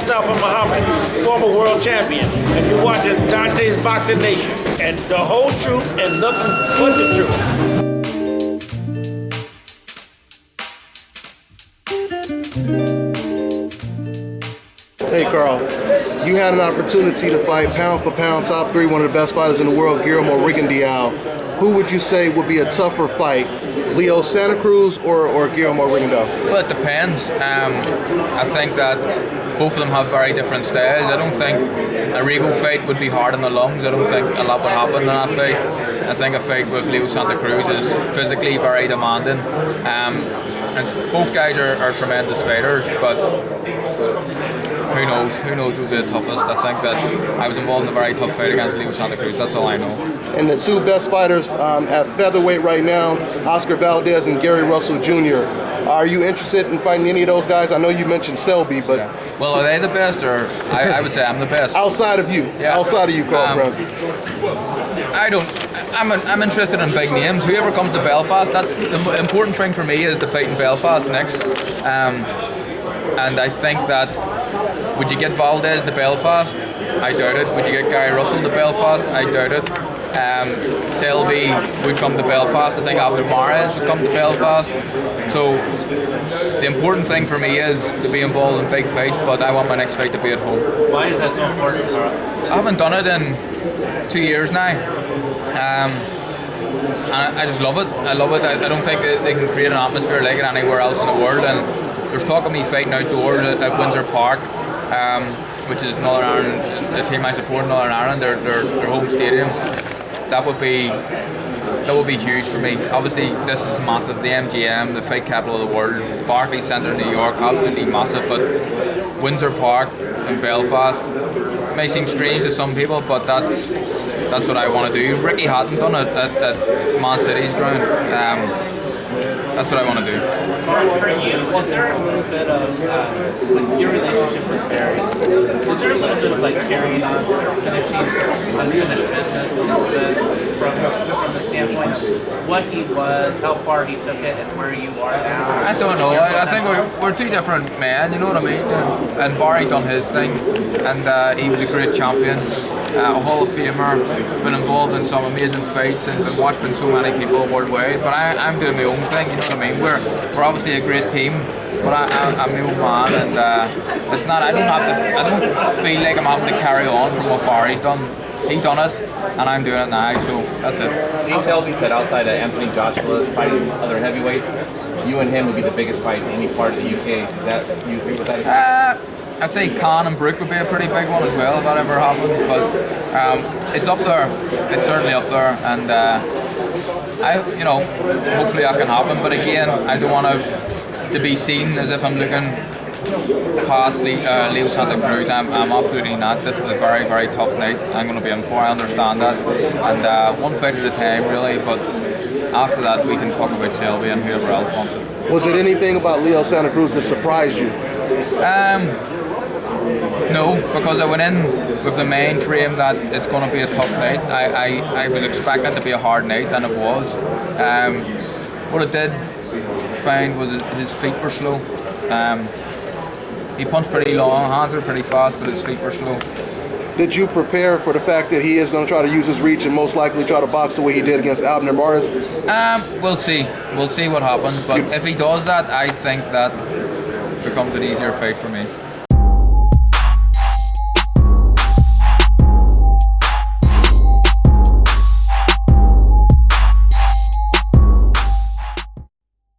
Mustafa Muhammad, former world champion. And you're watching DONTAE'S Boxing Nation. And the whole truth and nothing but the truth. Hey Carl, you had an opportunity to fight pound for pound top 3, one of the best fighters in the world, Guillermo Rigondeaux. Who would you say would be a tougher fight, Leo Santa Cruz or Guillermo Rigondeaux? Well, it depends. I think that both of them have very different styles. I don't think a Rigo fight would be hard on the lungs. I don't think a lot would happen in that fight. I think a fight with Leo Santa Cruz is physically very demanding. Both guys are tremendous fighters, but who knows? Who knows who'll be the toughest? I think that I was involved in a very tough fight against Leo Santa Cruz. That's all I know. And the two best fighters at featherweight right now, Oscar Valdez and Gary Russell Jr. Are you interested in fighting any of those guys? I know you mentioned Selby, but... Yeah. Well, are they the best, or I would say I'm the best? Outside of you. Yeah. Outside of you, Carl Frampton. I'm interested in big names. Whoever comes to Belfast, that's the important thing for me is to fight in Belfast next. And I think that would you get Valdez to Belfast? I doubt it. Would you get Gary Russell to Belfast? I doubt it. Selby would come to Belfast. I think Abner Mares would come to Belfast. So the important thing for me is to be involved in big fights, but I want my next fight to be at home. Why is that so important, Carl? I haven't done it in 2 years now. And I just love it. I love it. I don't think they can create an atmosphere like it anywhere else in the world. And there's talk of me fighting outdoors at Windsor Park, which is Northern Ireland, the team I support in Northern Ireland, their home stadium. That would be huge for me. Obviously, this is massive. The MGM, the fight capital of the world, Barclays Centre in New York, absolutely massive. But Windsor Park in Belfast may seem strange to some people, but that's what I want to do. Ricky hadn't done it at Man City's ground. That's what I want to do. For you, was there a little bit of your relationship with Barry? Was there a little bit of like carrying on, finishing some unfinished business a little bit from the standpoint of what he was, how far he took it, and where you are now? I don't know. I think we're two different men. You know what I mean? And Barry done his thing, and he was a great champion. A Hall of Famer, been involved in some amazing fights and been watching so many people worldwide. But I'm doing my own thing, you know what I mean? We're obviously a great team, but I'm my own man, and it's not. I don't feel like I'm having to carry on from what Barry's done. He done it, and I'm doing it now. So that's it. Lee Selby said outside of Anthony Joshua fighting other heavyweights, you and him would be the biggest fight in any part of the UK. Is that you agree with that? I'd say Khan and Brook would be a pretty big one as well if that ever happens, but it's up there. It's certainly up there, and hopefully that can happen. But again, I don't want to be seen as if I'm looking past Leo Santa Cruz. I'm absolutely not. This is a very, very tough night I'm going to be in for. I understand that, and one fight at a time really. But after that, we can talk about Selby and whoever else wants it. Was it anything about Leo Santa Cruz that surprised you? No, because I went in with the main frame that it's going to be a tough night. I was expecting it to be a hard night, and it was. What I did find was his feet were slow. He punched pretty long, hands were pretty fast, but his feet were slow. Did you prepare for the fact that he is going to try to use his reach and most likely try to box the way he did against Abner Mares? We'll see. We'll see what happens. But if he does that, I think that becomes an easier fight for me.